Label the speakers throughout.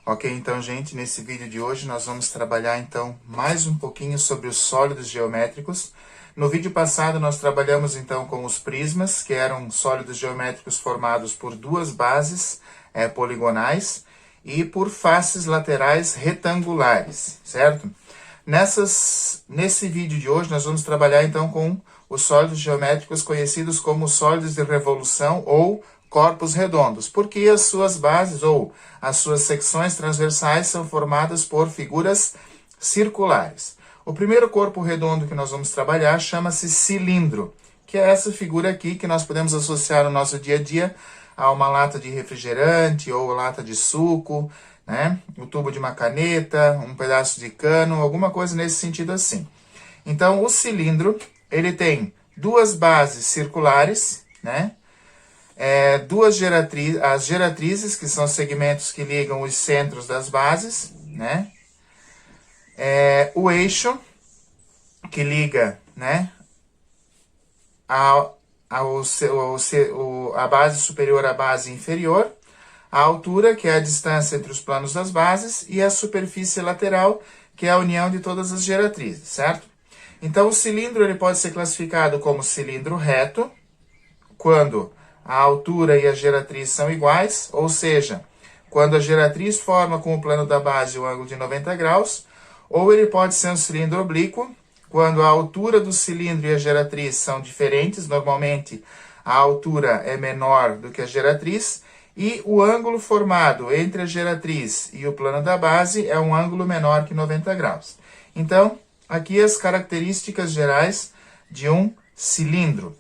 Speaker 1: Ok, então, gente, nesse vídeo de hoje nós vamos trabalhar, então, mais um pouquinho sobre os sólidos geométricos. No vídeo passado nós trabalhamos, então, com os prismas, que eram sólidos geométricos formados por duas bases poligonais e por faces laterais retangulares, certo? Nesse vídeo de hoje nós vamos trabalhar, então, com os sólidos geométricos conhecidos como sólidos de revolução ou corpos redondos, porque as suas bases ou as suas secções transversais são formadas por figuras circulares. O primeiro corpo redondo que nós vamos trabalhar chama-se cilindro, que é essa figura aqui que nós podemos associar no nosso dia a dia a uma lata de refrigerante ou lata de suco, né? O tubo de uma caneta, um pedaço de cano, alguma coisa nesse sentido assim. Então, o cilindro, ele tem duas bases circulares, né? As geratrizes, que são segmentos que ligam os centros das bases, né? O eixo, que liga, né, a base superior à base inferior, a altura, que é a distância entre os planos das bases, e a superfície lateral, que é a união de todas as geratrizes, certo? Então, o cilindro ele pode ser classificado como cilindro reto, quando a altura e a geratriz são iguais, ou seja, quando a geratriz forma com o plano da base um ângulo de 90 graus, ou ele pode ser um cilindro oblíquo, quando a altura do cilindro e a geratriz são diferentes, normalmente a altura é menor do que a geratriz, e o ângulo formado entre a geratriz e o plano da base é um ângulo menor que 90 graus. Então, aqui as características gerais de um cilindro.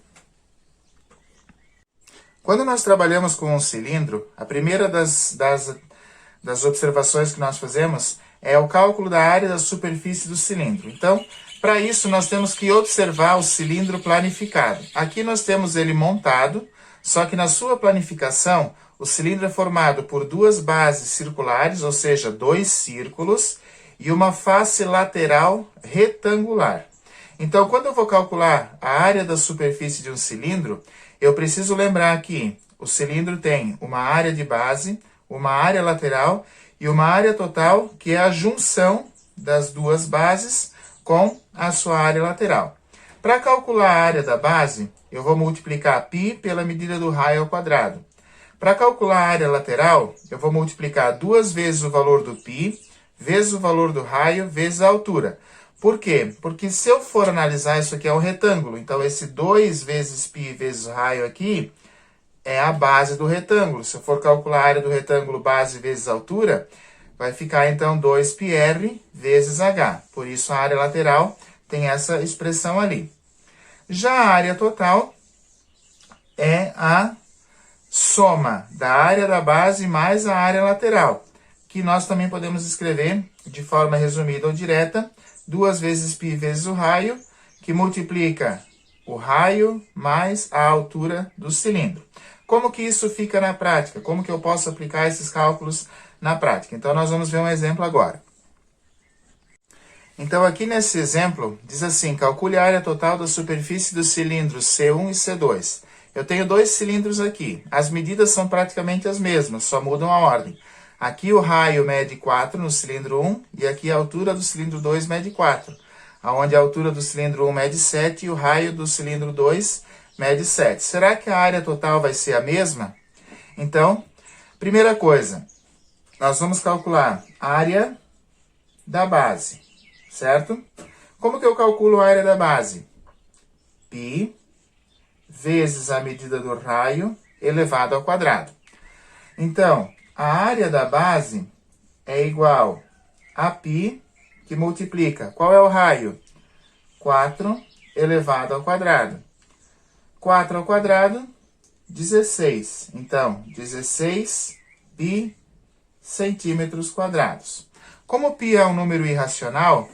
Speaker 1: Quando nós trabalhamos com um cilindro, a primeira das observações que nós fazemos é o cálculo da área da superfície do cilindro. Então, para isso, nós temos que observar o cilindro planificado. Aqui nós temos ele montado, só que na sua planificação, o cilindro é formado por duas bases circulares, ou seja, dois círculos, e uma face lateral retangular. Então, quando eu vou calcular a área da superfície de um cilindro, eu preciso lembrar que o cilindro tem uma área de base, uma área lateral e uma área total, que é a junção das duas bases com a sua área lateral. Para calcular a área da base, eu vou multiplicar π pela medida do raio ao quadrado. Para calcular a área lateral, eu vou multiplicar duas vezes o valor do π, vezes o valor do raio, vezes a altura. Por quê? Porque se eu for analisar, isso aqui é um retângulo. Então, esse 2 vezes π vezes raio aqui é a base do retângulo. Se eu for calcular a área do retângulo base vezes altura, vai ficar, então, 2πr vezes h. Por isso, a área lateral tem essa expressão ali. Já a área total é a soma da área da base mais a área lateral, que nós também podemos escrever de forma resumida ou direta, 2 vezes π vezes o raio, que multiplica o raio mais a altura do cilindro. Como que isso fica na prática? Como que eu posso aplicar esses cálculos na prática? Então, nós vamos ver um exemplo agora. Então, aqui nesse exemplo, diz assim, calcule a área total da superfície dos cilindros C1 e C2. Eu tenho dois cilindros aqui. As medidas são praticamente as mesmas, só mudam a ordem. Aqui o raio mede 4 no cilindro 1 e aqui a altura do cilindro 2 mede 4. Onde a altura do cilindro 1 mede 7 e o raio do cilindro 2 mede 7. Será que a área total vai ser a mesma? Então, primeira coisa, nós vamos calcular a área da base, certo? Como que eu calculo a área da base? π vezes a medida do raio elevado ao quadrado. Então, a área da base é igual a π, que multiplica. Qual é o raio? 4 elevado ao quadrado. 4 ao quadrado, 16. Então, 16 π centímetros quadrados. Como π é um número irracional,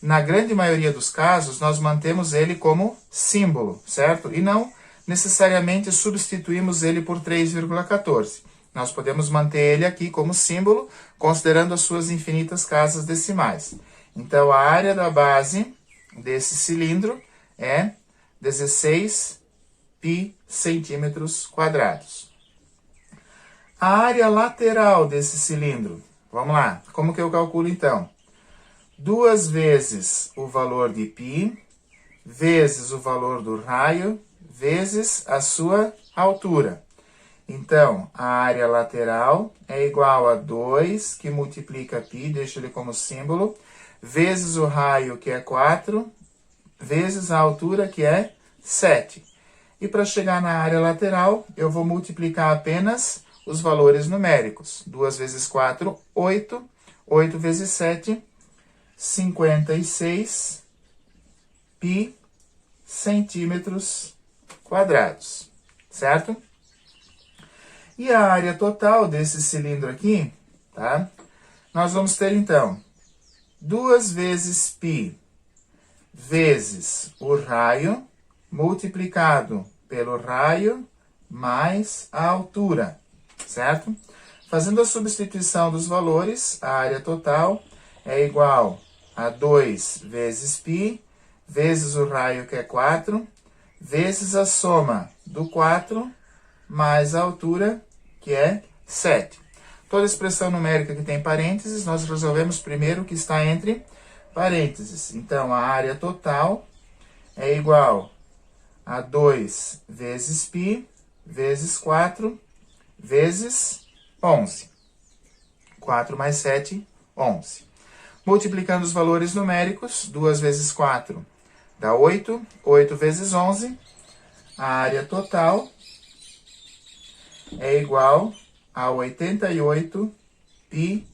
Speaker 1: na grande maioria dos casos, nós mantemos ele como símbolo, certo? E não necessariamente substituímos ele por 3,14. Nós podemos manter ele aqui como símbolo, considerando as suas infinitas casas decimais. Então, a área da base desse cilindro é 16 π centímetros quadrados. A área lateral desse cilindro Vamos lá. Como que eu calculo, então? 2 vezes o valor de π, vezes o valor do raio, vezes a sua altura. Então, a área lateral é igual a 2, que multiplica π, deixa ele como símbolo, vezes o raio, que é 4, vezes a altura, que é 7. E para chegar na área lateral, eu vou multiplicar apenas os valores numéricos. 2 vezes 4, 8. 8 vezes 7, 56 π centímetros quadrados, certo? E a área total desse cilindro aqui, tá? Nós vamos ter, então, 2 vezes π vezes o raio, multiplicado pelo raio, mais a altura, certo? Fazendo a substituição dos valores, a área total é igual a 2 vezes π, vezes o raio, que é 4, vezes a soma do 4, mais a altura, que é 7. Toda expressão numérica que tem parênteses, nós resolvemos primeiro o que está entre parênteses. Então, a área total é igual a 2 vezes π, vezes 4, vezes 11. 4 mais 7, 11. Multiplicando os valores numéricos, 2 vezes 4 dá 8. 8 vezes 11, a área total é igual a 88 π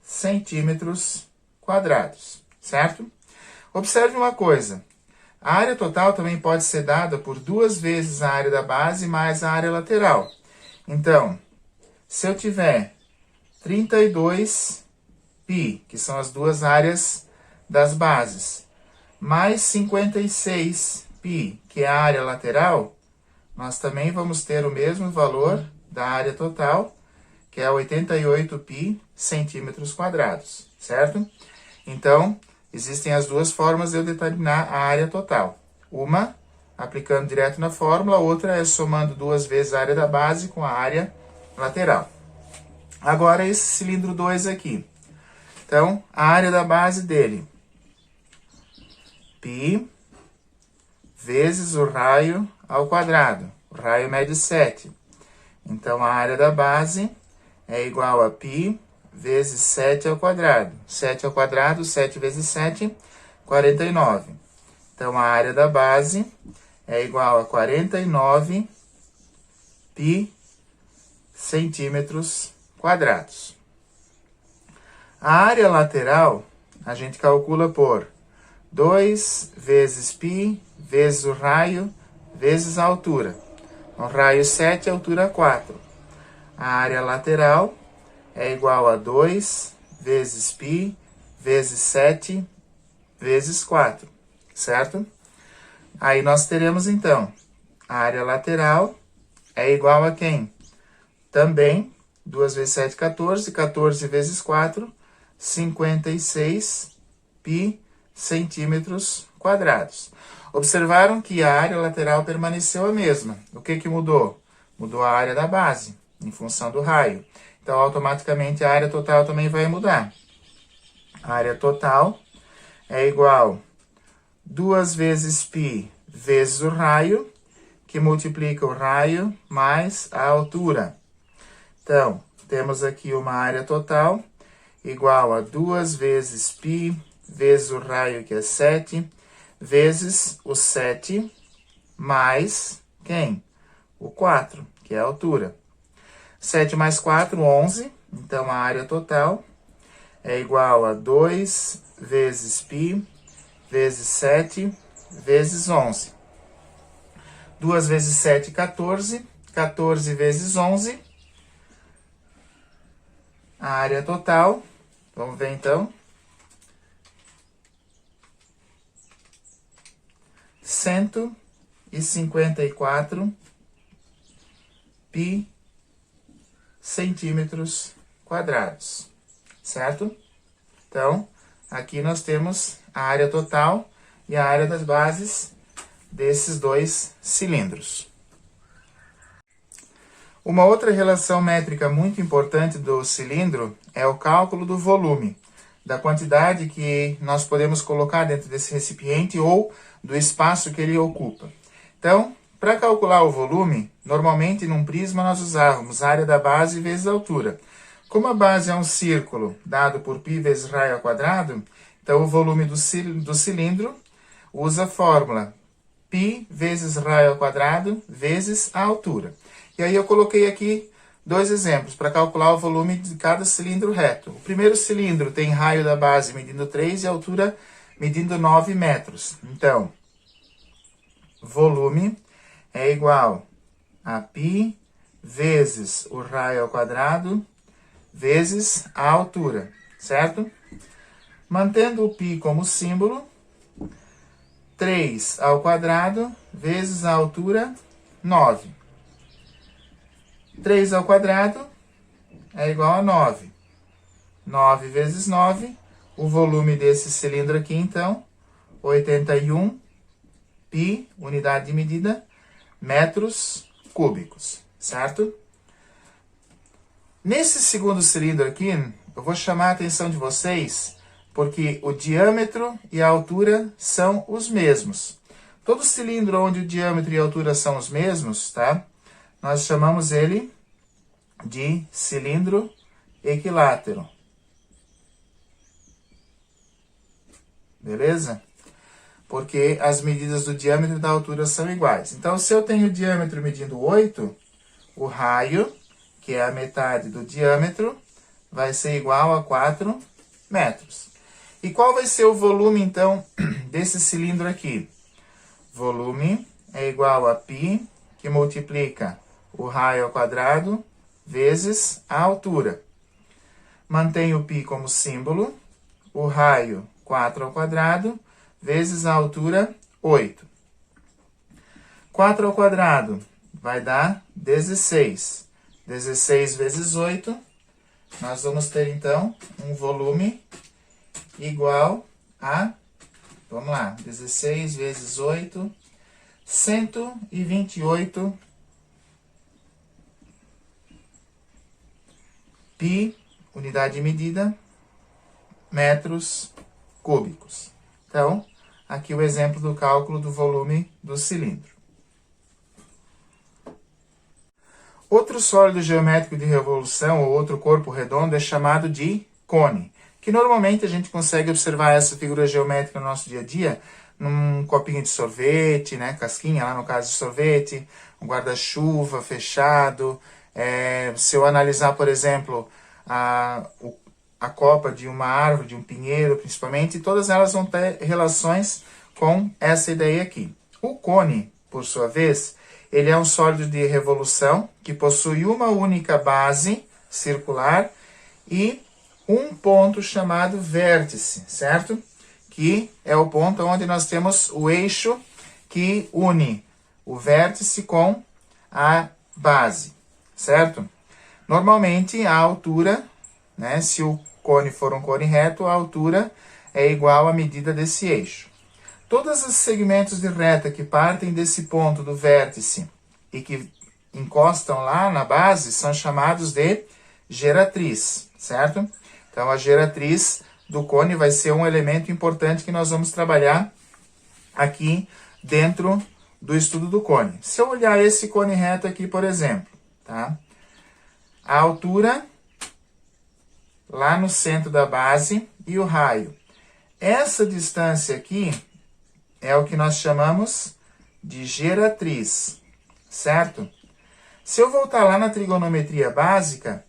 Speaker 1: centímetros quadrados, certo? Observe uma coisa. A área total também pode ser dada por 2 vezes a área da base mais a área lateral. Então, se eu tiver 32 π, que são as duas áreas das bases, mais 56 π, que é a área lateral, nós também vamos ter o mesmo valor da área total, que é 88 π centímetros quadrados, certo? Então, existem as duas formas de eu determinar a área total. Uma, aplicando direto na fórmula, a outra é somando 2 vezes a área da base com a área lateral. Agora, esse cilindro 2 aqui. Então, a área da base dele, π vezes o raio ao quadrado. O raio mede 7. Então, a área da base é igual a π vezes 7 ao quadrado. 7 ao quadrado, 7 vezes 7, 49. Então, a área da base é igual a 49 π centímetros quadrados. A área lateral, a gente calcula por 2 vezes π vezes o raio vezes a altura. O raio 7, a altura 4. A área lateral é igual a 2 vezes π vezes 7 vezes 4, certo? Aí nós teremos, então, a área lateral é igual a quem? Também, 2 vezes 7, 14. 14 vezes 4, 56 π centímetros quadrados. Observaram que a área lateral permaneceu a mesma. O que mudou? Mudou a área da base, em função do raio. Então, automaticamente, a área total também vai mudar. A área total é igual a 2 vezes π vezes o raio, que multiplica o raio mais a altura. Então, temos aqui uma área total igual a 2 vezes π vezes o raio, que é 7, vezes o 7 mais quem? O 4, que é a altura. 7 mais 4, 11. Então, a área total é igual a 2 vezes π vezes 7 vezes 11. 2 vezes 7, 14. 14 vezes 11. A área total, vamos ver então, 154 π centímetros quadrados, certo? Então, aqui nós temos a área total e a área das bases desses dois cilindros. Uma outra relação métrica muito importante do cilindro é o cálculo do volume, da quantidade que nós podemos colocar dentro desse recipiente ou do espaço que ele ocupa. Então, para calcular o volume, normalmente num prisma nós usávamos a área da base vezes a altura. Como a base é um círculo dado por π vezes raio ao quadrado, então o volume do cilindro usa a fórmula π vezes raio ao quadrado vezes a altura. E aí eu coloquei aqui dois exemplos para calcular o volume de cada cilindro reto. O primeiro cilindro tem raio da base medindo 3 e altura medindo 9 metros. Então, volume é igual a π vezes o raio ao quadrado vezes a altura, certo? Mantendo o π como símbolo, 3 ao quadrado vezes a altura, 9. 3 ao quadrado é igual a 9. 9 vezes 9, o volume desse cilindro aqui, então, 81 π, unidade de medida, metros cúbicos, certo? Nesse segundo cilindro aqui, eu vou chamar a atenção de vocês, porque o diâmetro e a altura são os mesmos. Todo cilindro onde o diâmetro e a altura são os mesmos, tá? Nós chamamos ele de cilindro equilátero. Beleza? Porque as medidas do diâmetro e da altura são iguais. Então, se eu tenho o diâmetro medindo 8, o raio, que é a metade do diâmetro, vai ser igual a 4 metros. E qual vai ser o volume, então, desse cilindro aqui? Volume é igual a π, que multiplica o raio ao quadrado, vezes a altura. Mantenho o π como símbolo, o raio 4 ao quadrado, vezes a altura 8. 4 ao quadrado vai dar 16. 16 vezes 8, nós vamos ter, então, um volume igual a, vamos lá, 16 vezes 8, 128 π, unidade de medida, metros cúbicos. Então, aqui o exemplo do cálculo do volume do cilindro. Outro sólido geométrico de revolução, ou outro corpo redondo, é chamado de cone, que normalmente a gente consegue observar essa figura geométrica no nosso dia a dia, num copinho de sorvete, né, casquinha lá no caso de sorvete, um guarda-chuva fechado. Se eu analisar, por exemplo, a copa de uma árvore, de um pinheiro principalmente, todas elas vão ter relações com essa ideia aqui. O cone, por sua vez, ele é um sólido de revolução que possui uma única base circular e um ponto chamado vértice, certo? Que é o ponto onde nós temos o eixo que une o vértice com a base, certo? Normalmente, a altura, né, se o cone for um cone reto, a altura é igual à medida desse eixo. Todos os segmentos de reta que partem desse ponto do vértice e que encostam lá na base são chamados de geratriz, certo? Então, a geratriz do cone vai ser um elemento importante que nós vamos trabalhar aqui dentro do estudo do cone. Se eu olhar esse cone reto aqui, por exemplo, tá? A altura lá no centro da base e o raio. Essa distância aqui é o que nós chamamos de geratriz, certo? Se eu voltar lá na trigonometria básica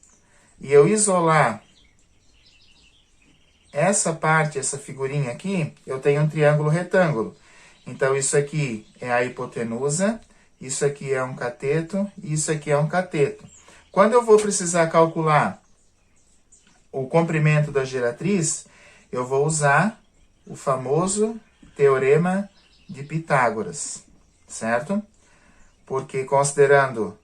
Speaker 1: e eu isolar essa parte, essa figurinha aqui, eu tenho um triângulo retângulo. Então, isso aqui é a hipotenusa, isso aqui é um cateto e isso aqui é um cateto. Quando eu vou precisar calcular o comprimento da geratriz, eu vou usar o famoso teorema de Pitágoras, certo? Porque considerando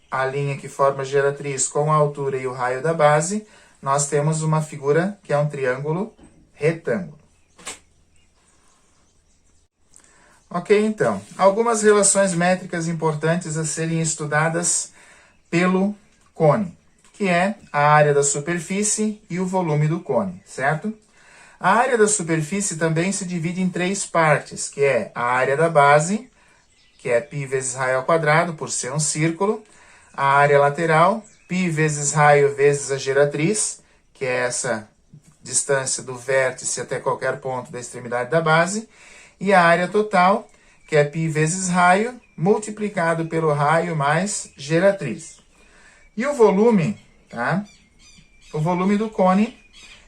Speaker 1: a linha que forma a geratriz com a altura e o raio da base, nós temos uma figura que é um triângulo retângulo. Ok, então, algumas relações métricas importantes a serem estudadas pelo cone, que é a área da superfície e o volume do cone, certo? A área da superfície também se divide em 3 partes, que é a área da base, que é π vezes raio ao quadrado, por ser um círculo, a área lateral, π vezes raio vezes a geratriz, que é essa distância do vértice até qualquer ponto da extremidade da base, e a área total, que é π vezes raio, multiplicado pelo raio mais geratriz. E o volume, tá? O volume do cone,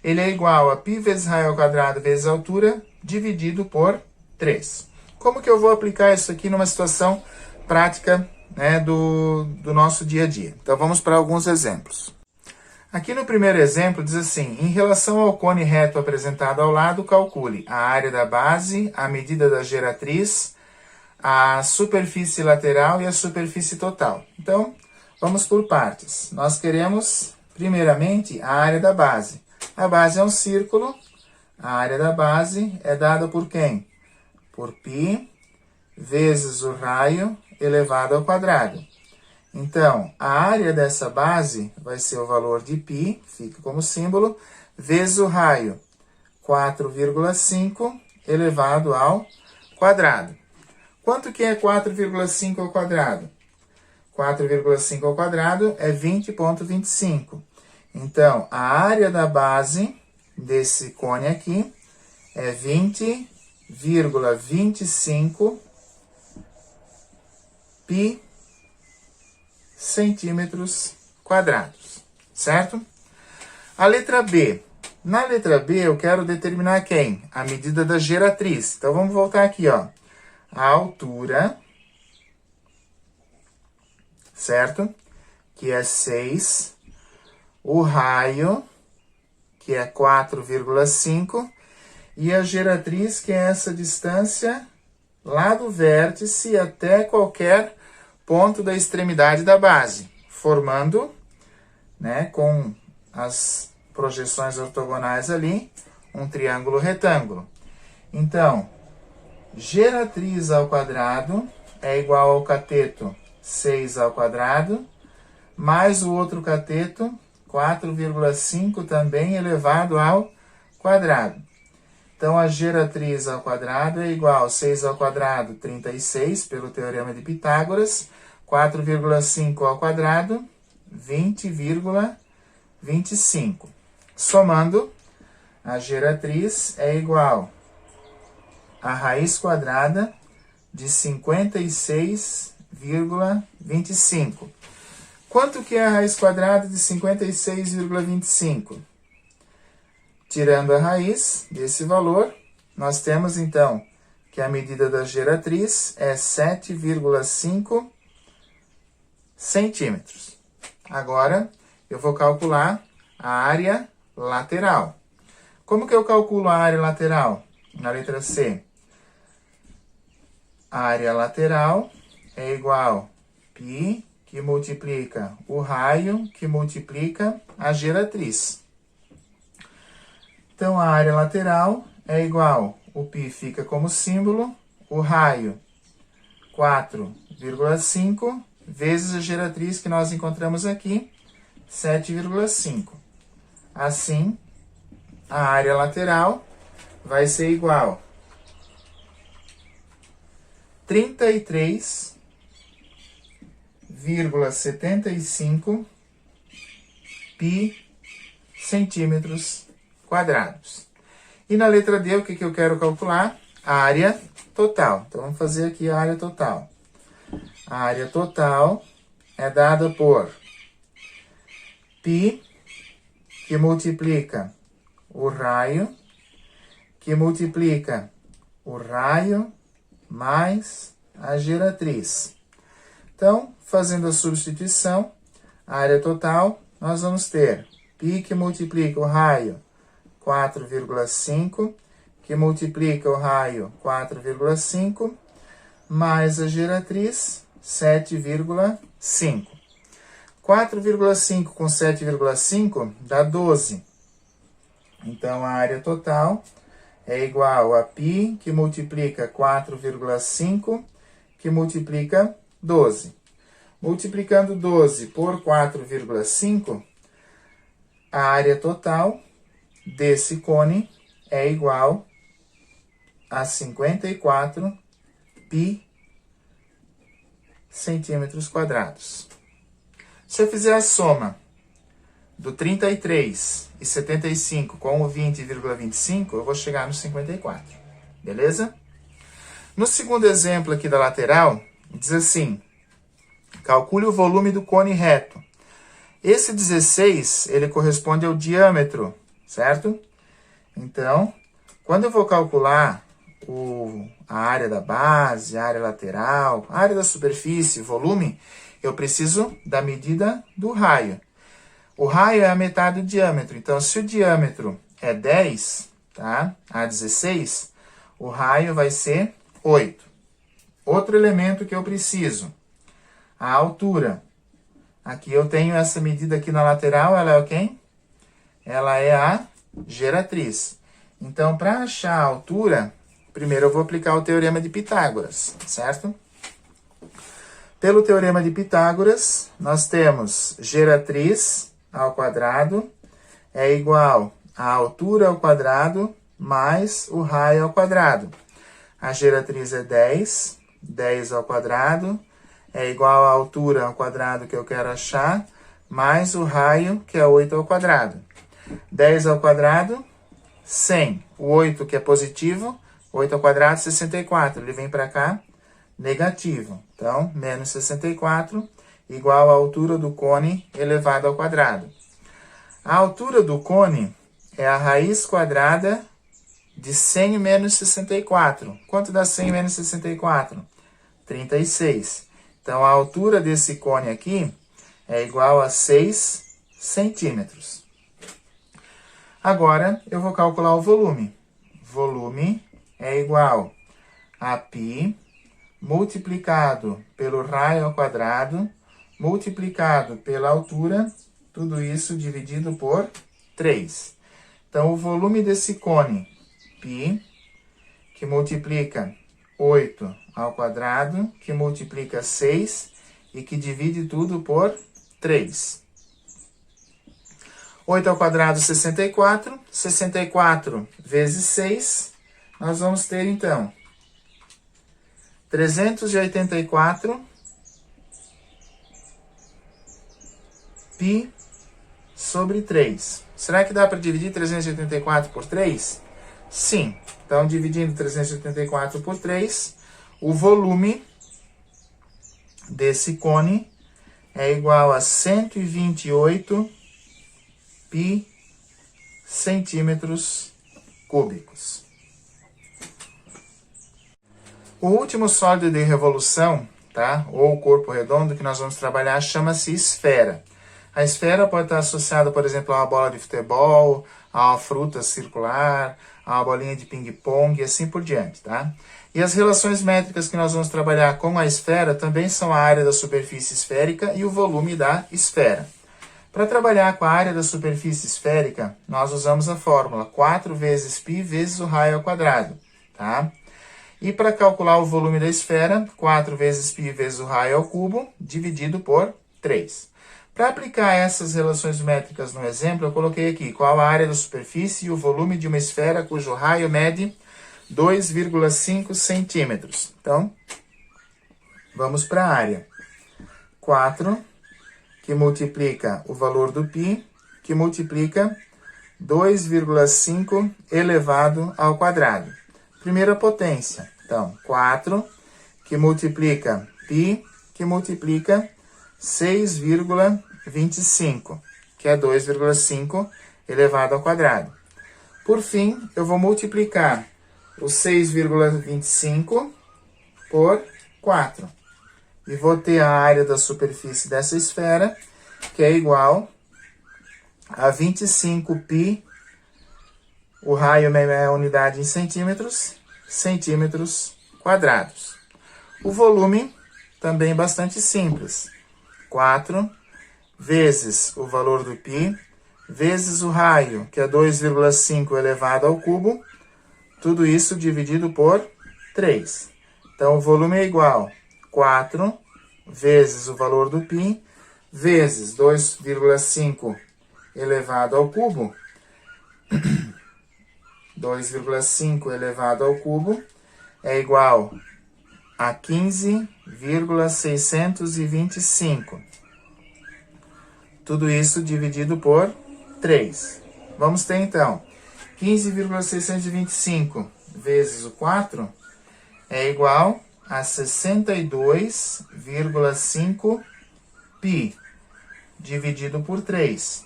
Speaker 1: ele é igual a π vezes raio ao quadrado vezes a altura, dividido por 3. Como que eu vou aplicar isso aqui numa situação prática, né, do nosso dia a dia? Então, vamos para alguns exemplos. Aqui no primeiro exemplo, diz assim: em relação ao cone reto apresentado ao lado, calcule a área da base, a medida da geratriz, a superfície lateral e a superfície total. Então, vamos por partes. Nós queremos, primeiramente, a área da base. A base é um círculo, a área da base é dada por quem? Por π vezes o raio elevado ao quadrado. Então, a área dessa base vai ser o valor de π, fica como símbolo, vezes o raio, 4,5 elevado ao quadrado. Quanto que é 4,5 ao quadrado? 4,5 ao quadrado é 20,25. Então, a área da base desse cone aqui é 20,25 π centímetros quadrados, certo? A letra B. Na letra B, eu quero determinar quem? A medida da geratriz. Então, vamos voltar aqui, ó. A altura, certo? Que é 6. O raio, que é 4,5. E a geratriz, que é essa distância lá do vértice até qualquer ponto da extremidade da base, formando, né, com as projeções ortogonais ali, um triângulo retângulo. Então, geratriz ao quadrado é igual ao cateto 6 ao quadrado, mais o outro cateto, 4,5 também elevado ao quadrado. Então, a geratriz ao quadrado é igual a 6 ao quadrado, 36, pelo Teorema de Pitágoras, 4,5 ao quadrado, 20,25. Somando, a geratriz é igual a raiz quadrada de 56,25. Quanto que é a raiz quadrada de 56,25? Tirando a raiz desse valor, nós temos, então, que a medida da geratriz é 7,5 centímetros. Agora, eu vou calcular a área lateral. Como que eu calculo a área lateral? Na letra C. A área lateral é igual a π, que multiplica o raio, que multiplica a geratriz. Então, a área lateral é igual, o π fica como símbolo, o raio, 4,5, vezes a geratriz que nós encontramos aqui, 7,5. Assim, a área lateral vai ser igual a 33,75 π centímetros quadrados. E na letra D, o que eu quero calcular? A área total. Então, vamos fazer aqui a área total. A área total é dada por π, que multiplica o raio, que multiplica o raio mais a geratriz. Então, fazendo a substituição, a área total, nós vamos ter π que multiplica o raio, 4,5, que multiplica o raio, 4,5, mais a geratriz, 7,5. 4,5 com 7,5 dá 12. Então, a área total é igual a π, que multiplica 4,5, que multiplica 12. multiplicando 12 por 4,5, a área total desse cone é igual a 54 pi centímetros quadrados. Se eu fizer a soma do 33 e 75 com o 20,25, eu vou chegar no 54, beleza? No segundo exemplo aqui da lateral, diz assim, calcule o volume do cone reto. Esse 16, ele corresponde ao diâmetro, certo? Então, quando eu vou calcular a área da base, a área lateral, a área da superfície, volume, eu preciso da medida do raio. O raio é a metade do diâmetro. Então, se o diâmetro é 10, tá? A 16, o raio vai ser 8. Outro elemento que eu preciso, a altura. Aqui eu tenho essa medida aqui na lateral, ela é o quem? Ela é a geratriz. Então, para achar a altura, primeiro eu vou aplicar o teorema de Pitágoras, certo? Pelo teorema de Pitágoras, nós temos geratriz ao quadrado é igual a altura ao quadrado mais o raio ao quadrado. A geratriz é 10, 10 ao quadrado é igual à altura ao quadrado que eu quero achar, mais o raio, que é 8 ao quadrado. 10 ao quadrado, 100. O 8, que é positivo, 8 ao quadrado, 64. Ele vem para cá, negativo. Então, menos 64, igual à altura do cone elevado ao quadrado. A altura do cone é a raiz quadrada de 100 menos 64. Quanto dá 100 menos 64? 36. Então, a altura desse cone aqui é igual a 6 centímetros. Agora, eu vou calcular o volume. Volume é igual a π multiplicado pelo raio ao quadrado, multiplicado pela altura, tudo isso dividido por 3. Então, o volume desse cone, π, que multiplica 8 ao quadrado, que multiplica 6 e que divide tudo por 3. 8 ao quadrado, 64. 64 vezes 6, nós vamos ter, então, 384 π sobre 3. Será que dá para dividir 384 por 3? Sim. Então, dividindo 384 por 3, o volume desse cone é igual a 128 π centímetros cúbicos. O último sólido de revolução, tá? Ou corpo redondo que nós vamos trabalhar, chama-se esfera. A esfera pode estar associada, por exemplo, a uma bola de futebol, a uma fruta circular, a uma bolinha de ping-pong e assim por diante, tá? E as relações métricas que nós vamos trabalhar com a esfera também são a área da superfície esférica e o volume da esfera. Para trabalhar com a área da superfície esférica, nós usamos a fórmula 4 vezes π vezes o raio ao quadrado, tá? E para calcular o volume da esfera, 4 vezes π vezes o raio ao cubo, dividido por 3. Para aplicar essas relações métricas no exemplo, eu coloquei aqui qual a área da superfície e o volume de uma esfera cujo raio mede 2,5 centímetros. Então, vamos para a área. 4, que multiplica o valor do π, que multiplica 2,5 elevado ao quadrado. Primeira potência. Então, 4, que multiplica π, que multiplica 6,25, que é 2,5 elevado ao quadrado. Por fim, eu vou multiplicar o 6,25 por 4. E vou ter a área da superfície dessa esfera, que é igual a 25π, o raio é a unidade em centímetros, centímetros quadrados. O volume também é bastante simples. 4 vezes o valor do π, vezes o raio, que é 2,5 elevado ao cubo, tudo isso dividido por 3. Então, o volume é igual a 4 vezes o valor do π, vezes 2,5 elevado ao cubo. 2,5 elevado ao cubo é igual a 15,625. Tudo isso dividido por 3. Vamos ter, então, 15,625 vezes o 4 é igual a 62,5 π dividido por 3.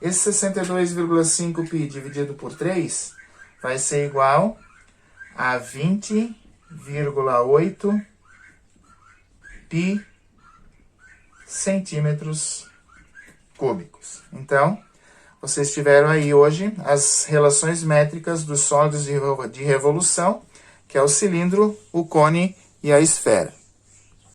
Speaker 1: Esse 62,5 π dividido por 3 vai ser igual a 20,8 π centímetros cúbicos. Então, vocês tiveram aí hoje as relações métricas dos sólidos de revolução, que é o cilindro, o cone e a esfera.